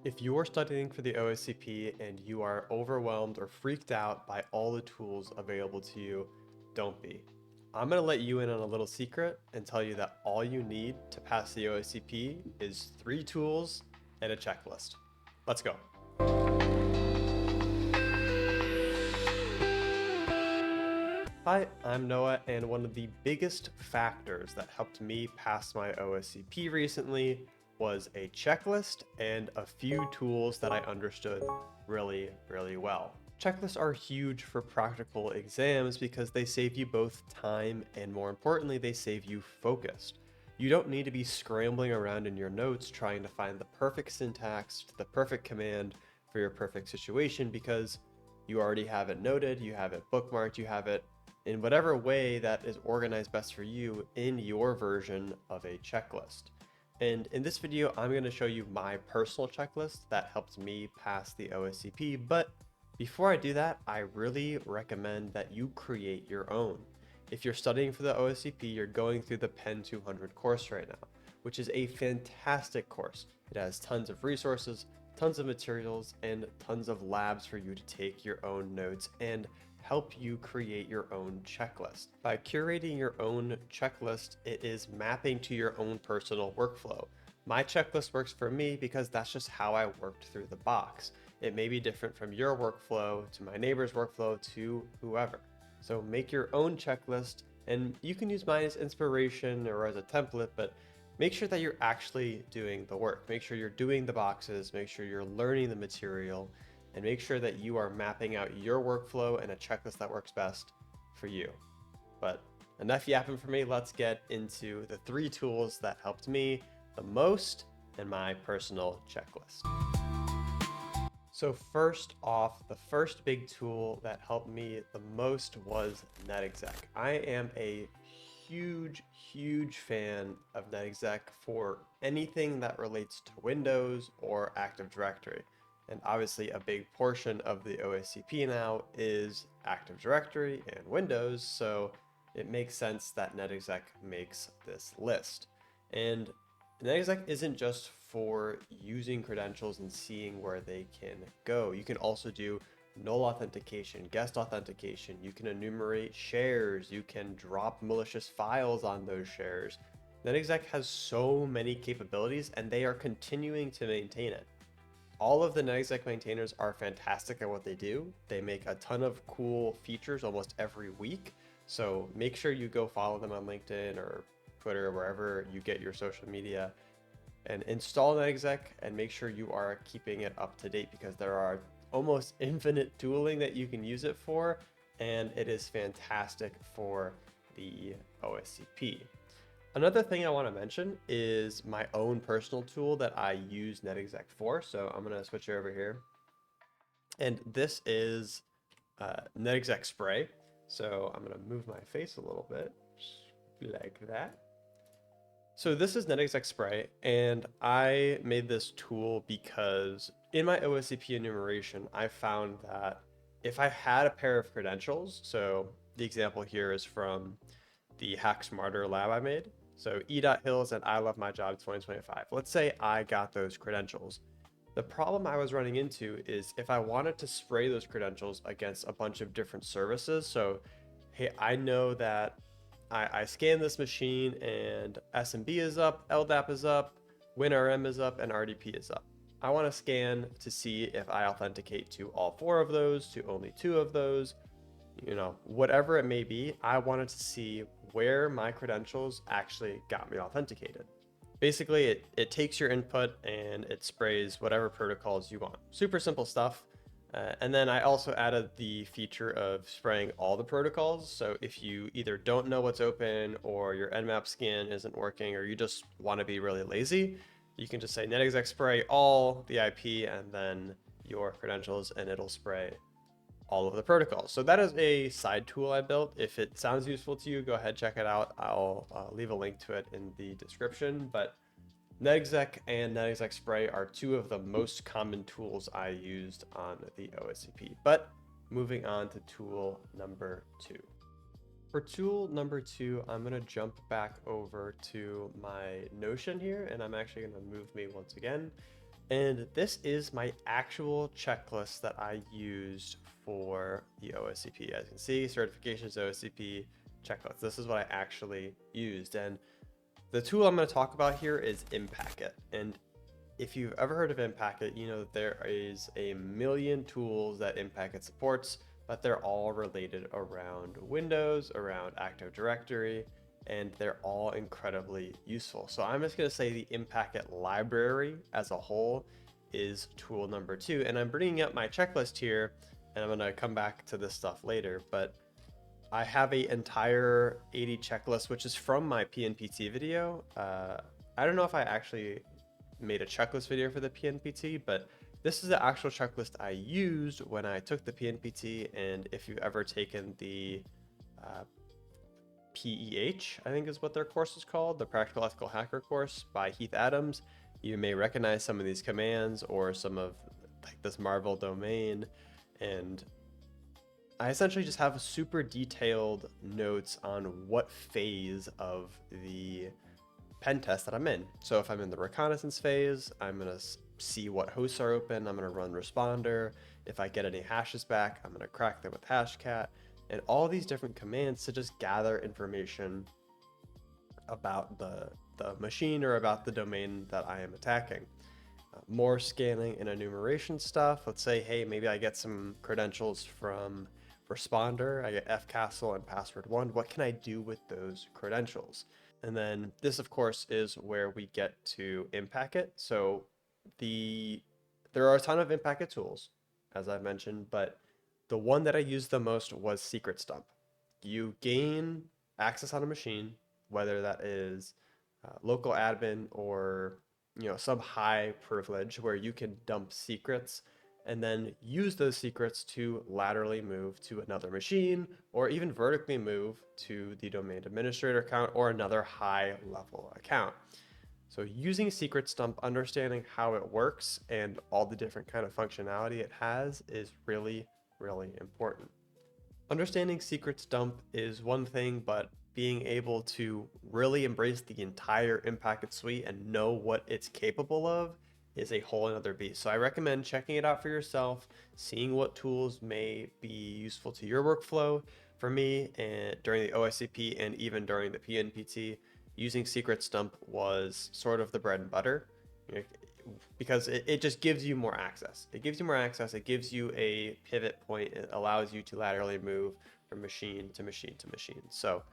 If you're studying for the OSCP and you are overwhelmed or freaked out by all the tools available to you, don't be. I'm going to let you in on a little secret and tell you that all you need to pass the OSCP is 3 tools and a checklist. Let's go. Hi, I'm Noah, and one of the biggest factors that helped me pass my OSCP recently was a checklist and a few tools that I understood really well. Checklists are huge for practical exams because they save you both time and, more importantly, they save you focused. You don't need to be scrambling around in your notes trying to find the perfect syntax, the perfect command for your perfect situation because you already have it noted, you have it bookmarked, you have it in whatever way that is organized best for you in your version of a checklist. And in this video, I'm going to show you my personal checklist that helped me pass the OSCP. But before I do that, I really recommend that you create your own. If you're studying for the OSCP, you're going through the Penn 200 course right now, which is a fantastic course. It has tons of resources, tons of materials, and tons of labs for you to take your own notes and help you create your own checklist. By curating your own checklist, it is mapping to your own personal workflow. My checklist works for me because that's just how I worked through the box. It may be different from your workflow to my neighbor's workflow to whoever. So make your own checklist, and you can use mine as inspiration or as a template, but make sure that you're actually doing the work. Make sure you're doing the boxes, make sure you're learning the material, and make sure that you are mapping out your workflow and a checklist that works best for you. But enough yapping for me, let's get into the 3 tools that helped me the most in my personal checklist. So first off, the first big tool that helped me the most was NetExec. I am a huge fan of NetExec for anything that relates to Windows or Active Directory. And obviously a big portion of the OSCP now is Active Directory and Windows, so it makes sense that NetExec makes this list. And NetExec isn't just for using credentials and seeing where they can go. You can also do null authentication, guest authentication. You can enumerate shares. You can drop malicious files on those shares. NetExec has so many capabilities and they are continuing to maintain it. All of the NetExec maintainers are fantastic at what they do. They make a ton of cool features almost every week. So make sure you go follow them on LinkedIn or Twitter, or wherever you get your social media, and install NetExec and make sure you are keeping it up to date because there are almost infinite tooling that you can use it for, and it is fantastic for the OSCP. Another thing I want to mention is my own personal tool that I use NetExec for. So I'm going to switch over here. And this is NetExec Spray. So I'm going to move my face a little bit like that. So this is NetExec Spray, and I made this tool because in my OSCP enumeration, I found that if I had a pair of credentials, so the example here is from the Hack Smarter lab I made. So E.Hills and I Love My Job 2025. Let's say I got those credentials. The problem I was running into is if I wanted to spray those credentials against a bunch of different services. So, hey, I know that I scanned this machine and SMB is up, LDAP is up, WinRM is up, and RDP is up. I want to scan to see if I authenticate to all 4 of those, to only 2 of those, whatever it may be. I wanted to see where my credentials actually got me authenticated. Basically, it takes your input and it sprays whatever protocols you want. Super simple stuff. And then I also added the feature of spraying all the protocols. So if you either don't know what's open or your Nmap scan isn't working or you just want to be really lazy, you can just say NetExec spray all the IP and then your credentials, and it'll spray all of the protocols. So that is a side tool I built. If it sounds useful to you, go ahead, check it out. I'll leave a link to it in the description. But NetExec and NetExec Spray are 2 of the most common tools I used on the OSCP. But moving on to tool number 2. For tool number 2, I'm going to jump back over to my Notion here, and I'm actually going to move me once again. And this is my actual checklist that I used for the OSCP. As you can see, certifications, OSCP checklist. This is what I actually used. And the tool I'm going to talk about here is Impacket. And if you've ever heard of Impacket, you know that there is a million tools that Impacket supports, but they're all related around Windows, around Active Directory, and they're all incredibly useful. So I'm just going to say the Impacket library as a whole is tool number 2. And I'm bringing up my checklist here, and I'm going to come back to this stuff later, but I have a entire 80 checklist, which is from my PNPT video. I don't know if I actually made a checklist video for the PNPT, but this is the actual checklist I used when I took the PNPT. And if you've ever taken the PEH, I think is what their course is called, the Practical Ethical Hacker course by Heath Adams, you may recognize some of these commands or some of like this Marvel domain. And I essentially just have super detailed notes on what phase of the pen test that I'm in. So if I'm in the reconnaissance phase, I'm going to see what hosts are open. I'm going to run responder. If I get any hashes back, I'm going to crack them with hashcat, and all these different commands to just gather information about the machine or about the domain that I am attacking. More scanning and enumeration stuff. Let's say, hey, maybe I get some credentials from responder. I get fcastle and password1. What can I do with those credentials? And then this, of course, is where we get to Impacket. So there are a ton of Impacket tools, as I've mentioned, but the one that I used the most was Secret Stump. You gain access on a machine, whether that is local admin or some high privilege where you can dump secrets and then use those secrets to laterally move to another machine or even vertically move to the domain administrator account or another high level account. So using Secret Stump, understanding how it works and all the different kind of functionality it has is really, really important. Understanding Secret Stump is one thing, but being able to really embrace the entire Impacket suite and know what it's capable of is a whole another beast. So I recommend checking it out for yourself, seeing what tools may be useful to your workflow. For me, and during the OSCP and even during the PNPT, using Secret Stump was sort of the bread and butter, because it just gives you more access. It gives you more access. It gives you a pivot point. It allows you to laterally move from machine to machine to machine. So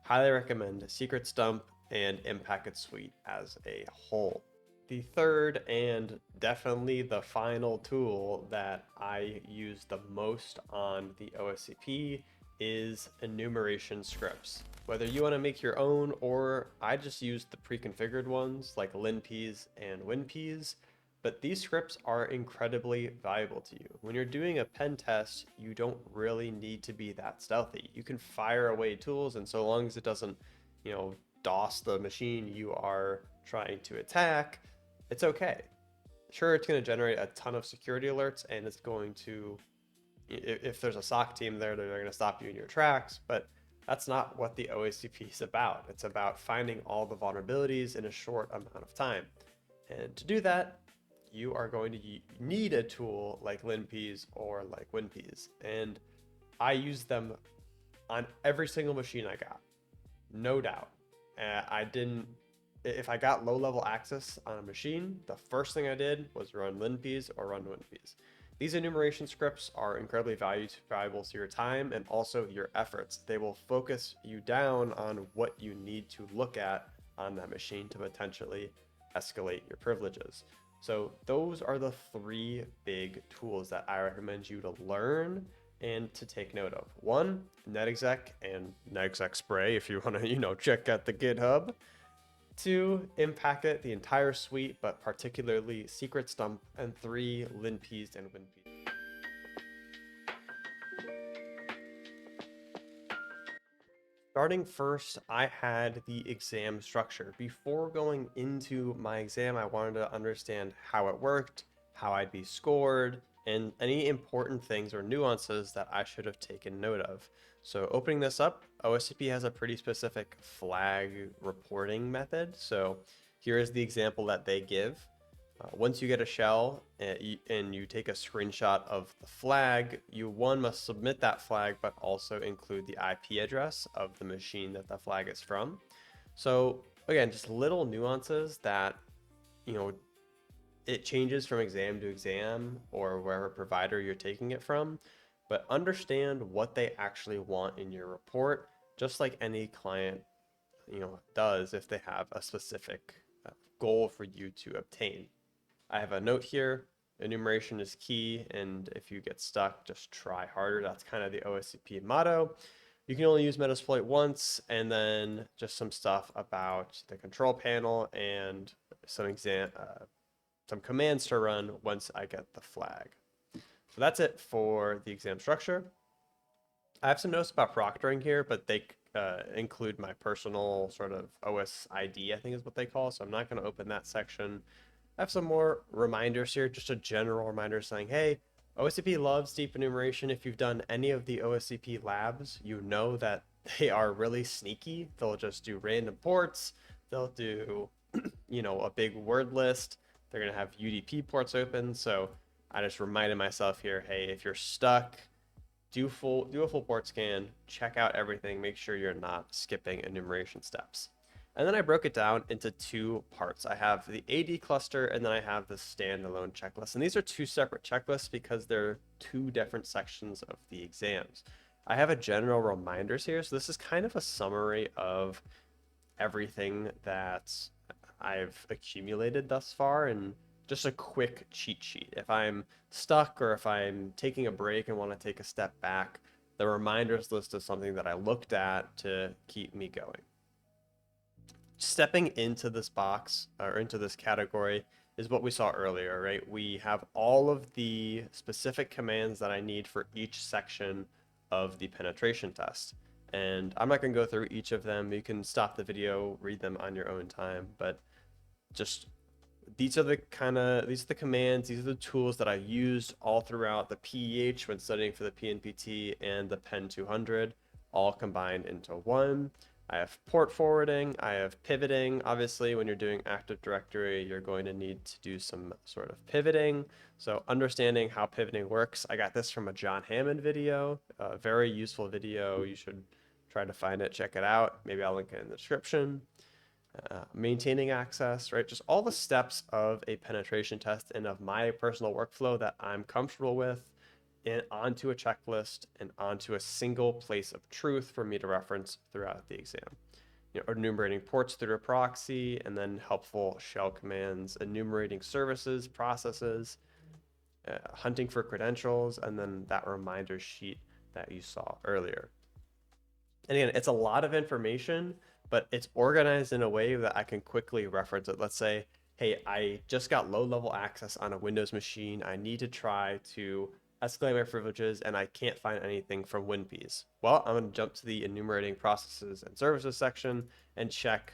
highly recommend Secret Stump and Impacket Suite as a whole. The third and definitely the final tool that I use the most on the OSCP is enumeration scripts. Whether you want to make your own or I just use the pre-configured ones like linpeas and winpeas, but these scripts are incredibly valuable to you. When you're doing a pen test, you don't really need to be that stealthy. You can fire away tools, and so long as it doesn't, DOS the machine you are trying to attack, it's okay. Sure, it's going to generate a ton of security alerts, and it's going to, if there's a SOC team there, they're going to stop you in your tracks, but that's not what the OSCP is about. It's about finding all the vulnerabilities in a short amount of time. And to do that, you are going to need a tool like linpeas or like winpeas. And I use them on every single machine I got, no doubt. If I got low-level access on a machine, the first thing I did was run linpeas or run winpeas. These enumeration scripts are incredibly valuable to your time and also your efforts. They will focus you down on what you need to look at on that machine to potentially escalate your privileges. So those are the 3 big tools that I recommend you to learn and to take note of. 1, NetExec and NetExec Spray if you want to, check out the GitHub. 2, Impacket, the entire suite, but particularly Secret Stump. And 3, linpeas and winpeas. Starting first, I had the exam structure. Before going into my exam, I wanted to understand how it worked, how I'd be scored, and any important things or nuances that I should have taken note of. So opening this up, OSCP has a pretty specific flag reporting method. So here is the example that they give. Once you get a shell and you take a screenshot of the flag, you must submit that flag, but also include the IP address of the machine that the flag is from. So again, just little nuances that, you know, it changes from exam to exam or wherever provider you're taking it from, but understand what they actually want in your report, just like any client, does if they have a specific goal for you to obtain. I have a note here. Enumeration is key, and if you get stuck, just try harder. That's kind of the OSCP motto. You can only use Metasploit once, and then just some stuff about the control panel and some some commands to run once I get the flag. So that's it for the exam structure. I have some notes about proctoring here, but they include my personal sort of OS ID, I think is what they call. So I'm not going to open that section. I have some more reminders here, just a general reminder saying, hey, OSCP loves deep enumeration. If you've done any of the OSCP labs, you know that they are really sneaky. They'll just do random ports. They'll do, a big word list. They're going to have UDP ports open. So I just reminded myself here, hey, if you're stuck, do a full port scan, check out everything, make sure you're not skipping enumeration steps. And then I broke it down into two parts. I have the AD cluster and then I have the standalone checklist. And these are two separate checklists because they're two different sections of the exams. I have a general reminders here. So this is kind of a summary of everything that I've accumulated thus far and just a quick cheat sheet. If I'm stuck or if I'm taking a break and want to take a step back, the reminders list is something that I looked at to keep me going. Stepping into this box or into this category is what we saw earlier, right? We have all of the specific commands that I need for each section of the penetration test. And I'm not going to go through each of them. You can stop the video, read them on your own time, but just these are the commands, these are the tools that I used all throughout the PEH when studying for the PNPT and the Pen 200, all combined into one. I have port forwarding, I have pivoting. Obviously, when you're doing Active Directory, you're going to need to do some sort of pivoting. So understanding how pivoting works, I got this from a John Hammond video, a very useful video. You should try to find it, check it out. Maybe I'll link it in the description. Maintaining access, right? Just all the steps of a penetration test and of my personal workflow that I'm comfortable with and onto a checklist and onto a single place of truth for me to reference throughout the exam. Enumerating ports through a proxy and then helpful shell commands, enumerating services, processes, hunting for credentials, and then that reminder sheet that you saw earlier. And again, it's a lot of information, but it's organized in a way that I can quickly reference it. Let's say, hey, I just got low-level access on a Windows machine. I need to try to escalate my privileges, and I can't find anything from WinPs. Well, I'm going to jump to the enumerating processes and services section and check,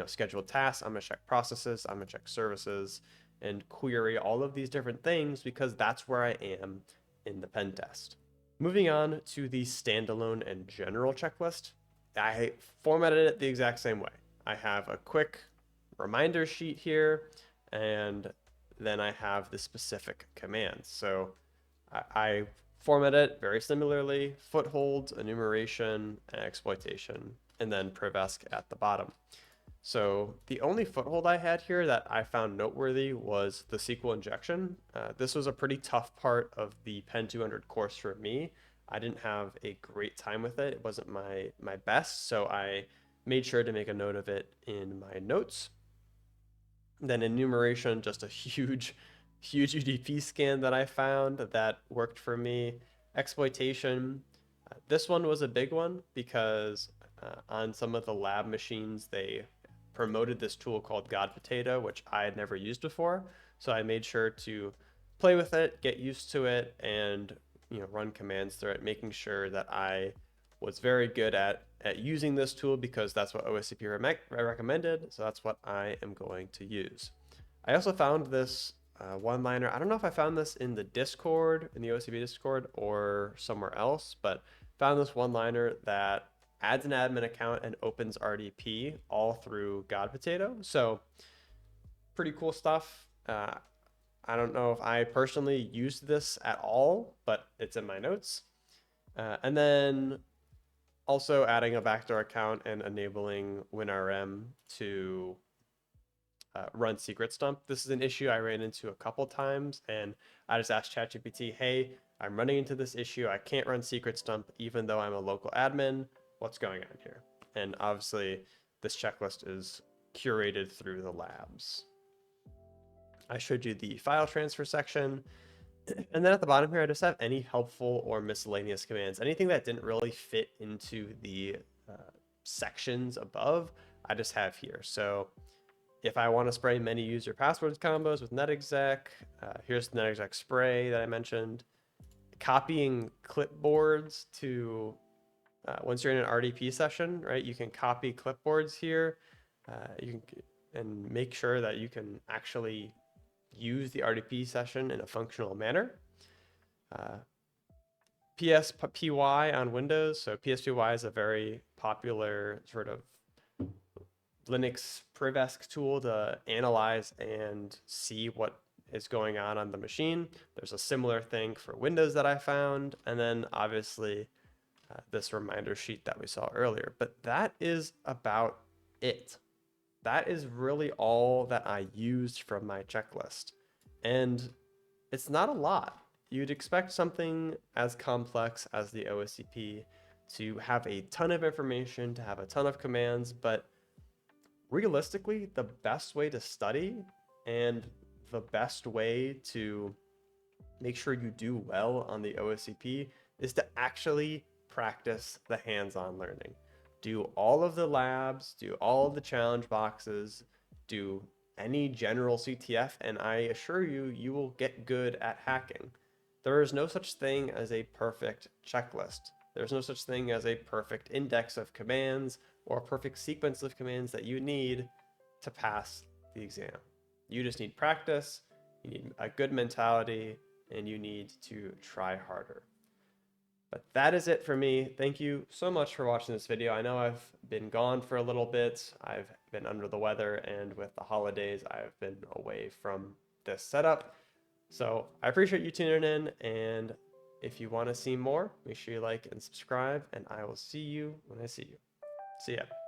scheduled tasks. I'm going to check processes. I'm going to check services and query all of these different things because that's where I am in the pen test. Moving on to the standalone and general checklist, I formatted it the exact same way. I have a quick reminder sheet here, and then I have the specific commands. So I format it very similarly: footholds, enumeration, exploitation, and then privesc at the bottom. So the only foothold I had here that I found noteworthy was the SQL injection. This was a pretty tough part of the Pen 200 course for me. I didn't have a great time with it. It wasn't my best, so I made sure to make a note of it in my notes. Then enumeration, just a huge UDP scan that I found that worked for me. Exploitation, this one was a big one because on some of the lab machines, they promoted this tool called God Potato, which I had never used before. So I made sure to play with it, get used to it, and run commands through it, making sure that I was very good at using this tool because that's what OSCP recommended. So that's what I am going to use. I also found this one-liner. I don't know if I found this in the Discord, in the OSCP Discord, or somewhere else, but found this one-liner that adds an admin account and opens RDP all through God Potato. So pretty cool stuff. Uh, I don't know if I personally used this at all, but it's in my notes. And then also adding a backdoor account and enabling WinRM to run secret stump. This is an issue I ran into a couple times, and I just asked ChatGPT, hey, I'm running into this issue. I can't run secret stump even though I'm a local admin. What's going on here? And obviously, this checklist is curated through the labs. I showed you the file transfer section. And then at the bottom here, I just have any helpful or miscellaneous commands. Anything that didn't really fit into the sections above, I just have here. So if I want to spray many user passwords combos with netexec, here's the netexec spray that I mentioned. Copying clipboards to, once you're in an RDP session, right, you can copy clipboards here. You can, and make sure that you can actually use the RDP session in a functional manner. PSPY on Windows. So PSPY is a very popular sort of Linux privesc tool to analyze and see what is going on the machine. There's a similar thing for Windows that I found. And then obviously this reminder sheet that we saw earlier. But that is about it. That is really all that I used from my checklist. And it's not a lot. You'd expect something as complex as the OSCP to have a ton of information, to have a ton of commands, but realistically, the best way to study and the best way to make sure you do well on the OSCP is to actually practice the hands-on learning. Do all of the labs, do all of the challenge boxes, do any general CTF, and I assure you, you will get good at hacking. There is no such thing as a perfect checklist. There's no such thing as a perfect index of commands or a perfect sequence of commands that you need to pass the exam. You just need practice, you need a good mentality, and you need to try harder. But that is it for me. Thank you so much for watching this video. I know I've been gone for a little bit. I've been under the weather, and with the holidays, I've been away from this setup. So I appreciate you tuning in, and if you want to see more, make sure you like and subscribe, and I will see you when I see you. See ya.